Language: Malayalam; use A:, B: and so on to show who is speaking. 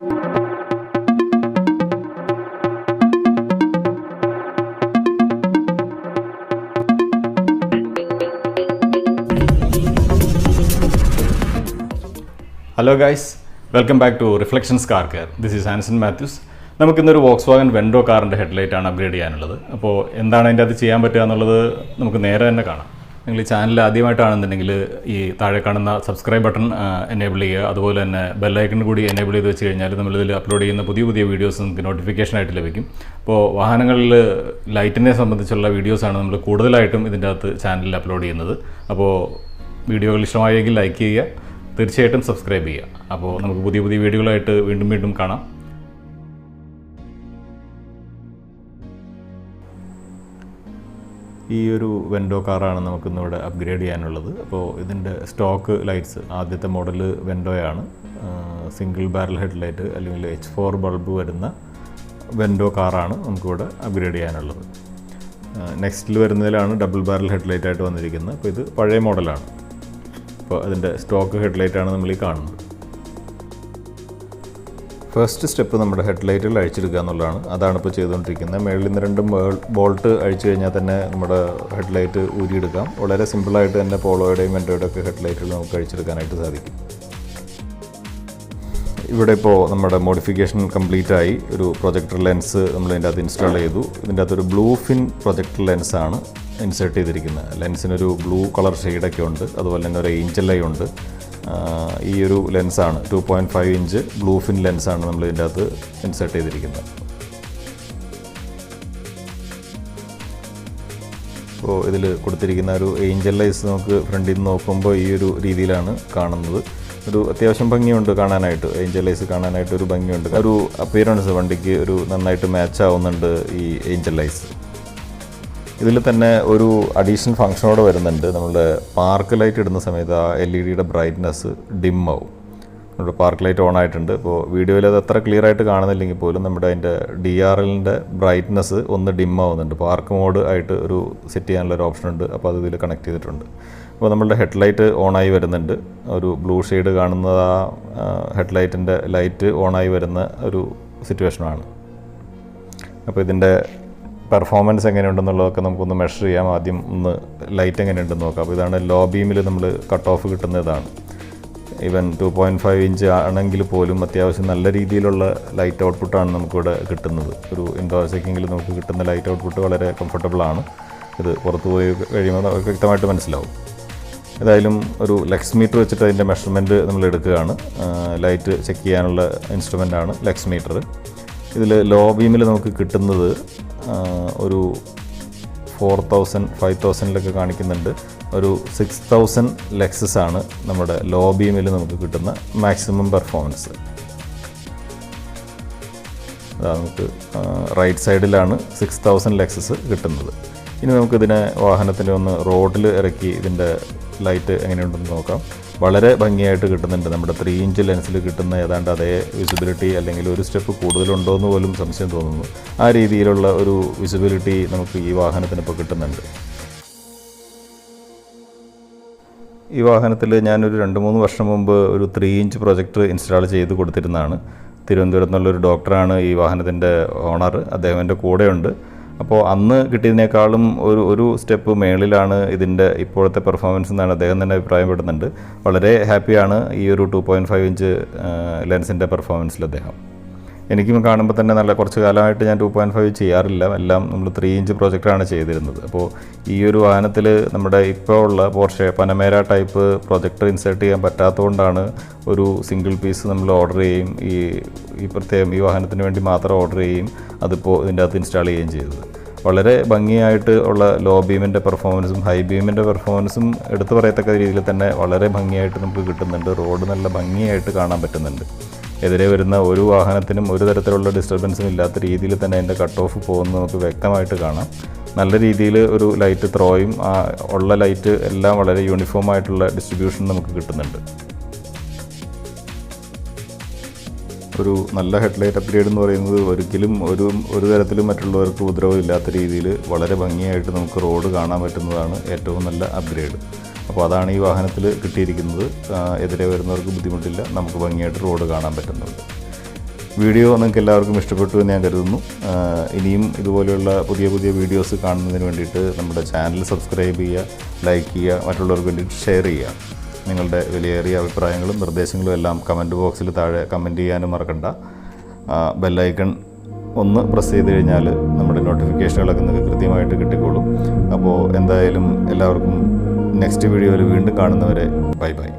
A: Hello guys, welcome back to Reflectionz Car Care. This is Hansen Matthews. നമുക്കിന്നൊരു Volkswagen Vento കാറിൻ്റെ ഹെഡ്ലൈറ്റാണ് അപ്ഗ്രേഡ് ചെയ്യാനുള്ളത്. അപ്പോൾ എന്താണ് അതിൻ്റെ അത് ചെയ്യാൻ പറ്റുക എന്നുള്ളത് നമുക്ക് നേരെ തന്നെ കാണാം. നിങ്ങൾ ഈ ചാനൽ ആദ്യമായിട്ടാണെന്നുണ്ടെങ്കിൽ ഈ താഴെ കാണുന്ന സബ്സ്ക്രൈബ് ബട്ടൺ എനേബിൾ ചെയ്യുക. അതുപോലെ തന്നെ ബെല്ലൈക്കൺ കൂടി എനേബിൾ ചെയ്ത് വെച്ച് കഴിഞ്ഞാൽ നമ്മളിതിൽ അപ്ലോഡ് ചെയ്യുന്ന പുതിയ വീഡിയോസ് നമുക്ക് നോട്ടിഫിക്കേഷനായിട്ട് ലഭിക്കും. അപ്പോൾ വാഹനങ്ങളിൽ ലൈറ്റിനെ സംബന്ധിച്ചുള്ള വീഡിയോസാണ് നമ്മൾ കൂടുതലായിട്ടും ഇതിൻ്റെ അകത്ത് ചാനലിൽ അപ്ലോഡ് ചെയ്യുന്നത്. അപ്പോൾ വീഡിയോകൾ ഇഷ്ടമായെങ്കിൽ ലൈക്ക് ചെയ്യുക, തീർച്ചയായിട്ടും സബ്സ്ക്രൈബ് ചെയ്യുക. അപ്പോൾ നമുക്ക് പുതിയ വീഡിയോകളായിട്ട് വീണ്ടും കാണാം. ഈ ഒരു വെൻഡോ കാറാണ് നമുക്കിന്നിവിടെ അപ്ഗ്രേഡ് ചെയ്യാനുള്ളത്. അപ്പോൾ ഇതിൻ്റെ സ്റ്റോക്ക് ലൈറ്റ്സ് ആദ്യത്തെ മോഡൽ വെൻഡോയാണ്. സിംഗിൾ ബാരൽ ഹെഡ്ലൈറ്റ് അല്ലെങ്കിൽ H4 ബൾബ് വരുന്ന വെൻഡോ കാറാണ് നമുക്കിവിടെ അപ്ഗ്രേഡ് ചെയ്യാനുള്ളത്. നെക്സ്റ്റിൽ വരുന്നതിലാണ് ഡബിൾ ബാരൽ ഹെഡ്ലൈറ്റായിട്ട് വന്നിരിക്കുന്നത്. അപ്പോൾ ഇത് പഴയ മോഡലാണ്. അപ്പോൾ അതിൻ്റെ സ്റ്റോക്ക് ഹെഡ്ലൈറ്റാണ് നമ്മൾ ഈ കാണുന്നത്. ഫസ്റ്റ് സ്റ്റെപ്പ് നമ്മുടെ ഹെഡ്ലൈറ്റുകൾ അഴിച്ചെടുക്കുക എന്നുള്ളതാണ്. അതാണ് ഇപ്പോൾ ചെയ്തുകൊണ്ടിരിക്കുന്നത്. മേളിൽ നിന്ന് 2 ബോൾട്ട് അഴിച്ചു കഴിഞ്ഞാൽ തന്നെ നമ്മുടെ ഹെഡ്ലൈറ്റ് ഊരിയെടുക്കാം. വളരെ സിമ്പിളായിട്ട് തന്നെ പോളോയുടെയും വെൻഡോയുടെയും ഒക്കെ ഹെഡ്ലൈറ്റുകൾ നമുക്ക് അഴിച്ചെടുക്കാനായിട്ട് സാധിക്കും. ഇവിടെ ഇപ്പോൾ നമ്മുടെ മോഡിഫിക്കേഷൻ കംപ്ലീറ്റ് ആയി. ഒരു പ്രൊജക്ടർ ലെൻസ് നമ്മൾ ഇതിൻ്റെ അകത്ത് ഇൻസ്റ്റാൾ ചെയ്തു. ഇതിൻ്റെ അകത്തൊരു ബ്ലൂ ഫിൻ പ്രൊജക്ടർ ലെൻസാണ് ഇൻസേർട്ട് ചെയ്തിരിക്കുന്നത്. ലെൻസിനൊരു ബ്ലൂ കളർ ഷെയ്ഡൊക്കെ ഉണ്ട്. അതുപോലെ തന്നെ ഒരു ഏഞ്ചൽ ഐ ഉണ്ട്. ഈ ഒരു ലെൻസാണ് 2.5 ഇഞ്ച് ബ്ലൂ ഫിൻ ലെൻസാണ് നമ്മൾ ഇതിൻ്റെ അകത്ത് ഇൻസേർട്ട് ചെയ്തിരിക്കുന്നത്. അപ്പോൾ ഇതിൽ കൊടുത്തിരിക്കുന്ന ഒരു ഏഞ്ചൽ ഐസ് നമുക്ക് ഫ്രണ്ടിൽ നിന്ന് നോക്കുമ്പോൾ ഈ ഒരു രീതിയിലാണ് കാണുന്നത്. ഒരു അത്യാവശ്യം ഭംഗിയുണ്ട് കാണാനായിട്ട്. ഏഞ്ചൽ ഐസ് കാണാനായിട്ട് ഒരു ഭംഗിയുണ്ട്. ഒരു അപ്പിയറൻസ് വണ്ടിക്ക് ഒരു നന്നായിട്ട് മാച്ച് ആവുന്നുണ്ട് ഈ ഏഞ്ചൽ ഐസ്. ഇതിൽ തന്നെ ഒരു അഡീഷണൽ ഫങ്ഷനോടെ വരുന്നുണ്ട്. നമ്മുടെ പാർക്ക് ലൈറ്റ് ഇടുന്ന സമയത്ത് ആ LED-യുടെ ബ്രൈറ്റ്നസ് ഡിം ആവും. നമ്മുടെ പാർക്ക് ലൈറ്റ് ഓൺ ആയിട്ടുണ്ട്. ഇപ്പോൾ വീഡിയോയിൽ അത് അത്ര ക്ലിയർ ആയിട്ട് കാണുന്നില്ലെങ്കിൽ പോലും നമ്മുടെ അതിൻ്റെ DRL-ൻ്റെ ബ്രൈറ്റ്നസ് ഒന്ന് ഡിം ആവുന്നുണ്ട്. പാർക്ക് മോഡ് ആയിട്ട് ഒരു സെറ്റ് ചെയ്യാനുള്ള ഒരു ഓപ്ഷൻ ഉണ്ട്. അപ്പോൾ അത് ഇതിൽ കണക്ട് ചെയ്തിട്ടുണ്ട്. അപ്പോൾ നമ്മളുടെ ഹെഡ്ലൈറ്റ് ഓണായി വരുന്നുണ്ട്. ഒരു ബ്ലൂ ഷെയ്ഡ് കാണുന്നത് ആ ഹെഡ്ലൈറ്റിൻ്റെ ലൈറ്റ് ഓണായി വരുന്ന ഒരു സിറ്റുവേഷനാണ്. അപ്പോൾ ഇതിൻ്റെ പെർഫോമൻസ് എങ്ങനെയുണ്ടെന്നുള്ളതൊക്കെ നമുക്കൊന്ന് മെഷർ ചെയ്യാം. ആദ്യം ഒന്ന് ലൈറ്റ് എങ്ങനെയുണ്ടെന്ന് നോക്കാം. അപ്പോൾ ഇതാണ് ലോ ബീമിൽ നമ്മൾ കട്ട് ഓഫ് കിട്ടുന്നതാണ്. ഈവൻ 2.5 ഇഞ്ച് ആണെങ്കിൽ പോലും അത്യാവശ്യം നല്ല രീതിയിലുള്ള ലൈറ്റ് ഔട്ട്പുട്ടാണ് നമുക്കിവിടെ കിട്ടുന്നത്. ഒരു ഇൻഡോർ ചെക്കിങ്ങിൽ നമുക്ക് കിട്ടുന്ന ലൈറ്റ് ഔട്ട്പുട്ട് വളരെ കംഫർട്ടബിളാണ്. ഇത് പുറത്ത് പോയി കഴിയുമ്പോൾ നമുക്ക് വ്യക്തമായിട്ട് മനസ്സിലാവും. ഏതായാലും ഒരു ലെക്സ് മീറ്റർ വെച്ചിട്ട് അതിൻ്റെ മെഷർമെൻറ്റ് നമ്മൾ എടുക്കുകയാണ്. ലൈറ്റ് ചെക്ക് ചെയ്യാനുള്ള ഇൻസ്ട്രുമെൻ്റാണ് ലെക്സ് മീറ്റർ. ഇതിൽ ലോ ബീമിൽ നമുക്ക് കിട്ടുന്നത് ഒരു 4000 5000 കാണിക്കുന്നുണ്ട്. ഒരു 6000 ലെക്സസ് ആണ് നമ്മുടെ ലോ ബീമിൽ നമുക്ക് കിട്ടുന്ന മാക്സിമം പെർഫോമൻസ്. നമുക്ക് റൈറ്റ് സൈഡിലാണ് 6000 ലെക്സസ് കിട്ടുന്നത്. ഇനി നമുക്കിതിനെ വാഹനത്തിൻ്റെ ഒന്ന് റോഡിൽ ഇറക്കി ഇതിൻ്റെ ലൈറ്റ് എങ്ങനെയുണ്ടെന്ന് നോക്കാം. വളരെ ഭംഗിയായിട്ട് കിട്ടുന്നുണ്ട്. നമ്മുടെ 3 ഇഞ്ച് ലെൻസിൽ കിട്ടുന്ന ഏതാണ്ട് അതേ വിസിബിലിറ്റി, അല്ലെങ്കിൽ ഒരു സ്റ്റെപ്പ് കൂടുതലുണ്ടോ എന്ന് പോലും സംശയം തോന്നുന്നു. ആ രീതിയിലുള്ള ഒരു വിസിബിലിറ്റി നമുക്ക് ഈ വാഹനത്തിന് ഇപ്പോൾ കിട്ടുന്നുണ്ട്. ഈ വാഹനത്തിൽ ഞാനൊരു 2-3 വർഷം മുമ്പ് ഒരു 3 ഇഞ്ച് പ്രൊജക്ടർ ഇൻസ്റ്റാൾ ചെയ്ത് കൊടുത്തിരുന്നതാണ്. തിരുവനന്തപുരത്ത് നിന്നുള്ളൊരു ഡോക്ടറാണ് ഈ വാഹനത്തിൻ്റെ ഓണർ. അദ്ദേഹം എൻ്റെ കൂടെയുണ്ട്. അപ്പോൾ അന്ന് കിട്ടിയതിനേക്കാളും ഒരു സ്റ്റെപ്പ് മേളിലാണ് ഇതിൻ്റെ ഇപ്പോഴത്തെ പെർഫോമൻസ് എന്നാണ് അദ്ദേഹം തന്നെ അഭിപ്രായപ്പെടുന്നുണ്ട്. വളരെ ഹാപ്പിയാണ് ഈ ഒരു 2.5 ഇഞ്ച് ലെൻസിൻ്റെ പെർഫോമൻസിൽ അദ്ദേഹം. എനിക്കും കാണുമ്പോൾ തന്നെ നല്ല കുറച്ച് കാലമായിട്ട് ഞാൻ 2.5 ചെയ്യാറില്ല. എല്ലാം നമ്മൾ 3 ഇഞ്ച് പ്രൊജക്ടറാണ് ചെയ്തിരുന്നത്. അപ്പോൾ ഈ ഒരു വാഹനത്തിൽ നമ്മുടെ ഇപ്പോൾ ഉള്ള Porsche Panamera type projector insert ചെയ്യാൻ പറ്റാത്തതുകൊണ്ടാണ് ഒരു സിംഗിൾ പീസ് നമ്മൾ ഓർഡർ ചെയ്യും. ഈ പ്രത്യേകം ഈ വാഹനത്തിന് വേണ്ടി മാത്രം ഓർഡർ ചെയ്യും. അതിപ്പോൾ ഇതിൻ്റെ അകത്ത് ഇൻസ്റ്റാൾ ചെയ്യുകയും ചെയ്തത്. വളരെ ഭംഗിയായിട്ട് ഉള്ള ലോ ബീമിൻ്റെ പെർഫോമൻസും ഹൈ ബീമിൻ്റെ പെർഫോമൻസും എടുത്തു പറയത്തക്ക രീതിയിൽ തന്നെ വളരെ ഭംഗിയായിട്ട് നമുക്ക് കിട്ടുന്നുണ്ട്. റോഡ് നല്ല ഭംഗിയായിട്ട് കാണാൻ പറ്റുന്നുണ്ട്. എതിരെ വരുന്ന ഒരു വാഹനത്തിനും ഒരു തരത്തിലുള്ള ഡിസ്റ്റർബൻസും ഇല്ലാത്ത രീതിയിൽ തന്നെ അതിൻ്റെ കട്ട് ഓഫ് പോകുന്നത് നമുക്ക് വ്യക്തമായിട്ട് കാണാം. നല്ല രീതിയിൽ ഒരു ലൈറ്റ് ത്രോയും ഉള്ള ലൈറ്റ് എല്ലാം വളരെ യൂണിഫോം ആയിട്ടുള്ള ഡിസ്ട്രിബ്യൂഷൻ നമുക്ക് കിട്ടുന്നുണ്ട്. ഒരു നല്ല ഹെഡ്ലൈറ്റ് അപ്ഗ്രേഡ് എന്ന് പറയുന്നത് ഒരിക്കലും ഒരു തരത്തിലും മറ്റുള്ളവർക്ക് ഉപദ്രവം ഇല്ലാത്ത രീതിയിൽ വളരെ ഭംഗിയായിട്ട് നമുക്ക് റോഡ് കാണാൻ പറ്റുന്നതാണ് ഏറ്റവും നല്ല അപ്ഗ്രേഡ്. അപ്പോൾ അതാണ് ഈ വാഹനത്തിൽ കിട്ടിയിരിക്കുന്നത്. എതിരെ വരുന്നവർക്ക് ബുദ്ധിമുട്ടില്ല, നമുക്ക് ഭംഗിയായിട്ട് റോഡ് കാണാൻ പറ്റുന്നുണ്ട്. വീഡിയോ നിങ്ങൾക്ക് എല്ലാവർക്കും ഇഷ്ടപ്പെട്ടു എന്ന് ഞാൻ കരുതുന്നു. ഇനിയും ഇതുപോലെയുള്ള പുതിയ പുതിയ വീഡിയോസ് കാണുന്നതിന് വേണ്ടിയിട്ട് നമ്മുടെ ചാനൽ സബ്സ്ക്രൈബ് ചെയ്യുക, ലൈക്ക് ചെയ്യുക, മറ്റുള്ളവർക്ക് വേണ്ടിയിട്ട് ഷെയർ ചെയ്യുക. നിങ്ങളുടെ വിലയേറിയ അഭിപ്രായങ്ങളും നിർദ്ദേശങ്ങളും എല്ലാം കമൻറ്റ് ബോക്സിൽ താഴെ കമൻറ്റ് ചെയ്യാനും മറക്കണ്ട. ബെല്ലൈക്കൺ ഒന്ന് പ്രസ് ചെയ്ത് കഴിഞ്ഞാൽ നമ്മുടെ നോട്ടിഫിക്കേഷനുകളൊക്കെ നിങ്ങൾക്ക് കൃത്യമായിട്ട് കിട്ടിക്കോളും. അപ്പോൾ എന്തായാലും എല്ലാവർക്കും നെക്സ്റ്റ് വീഡിയോയിൽ വീണ്ടും കാണുന്നവരെ ബൈ ബൈ.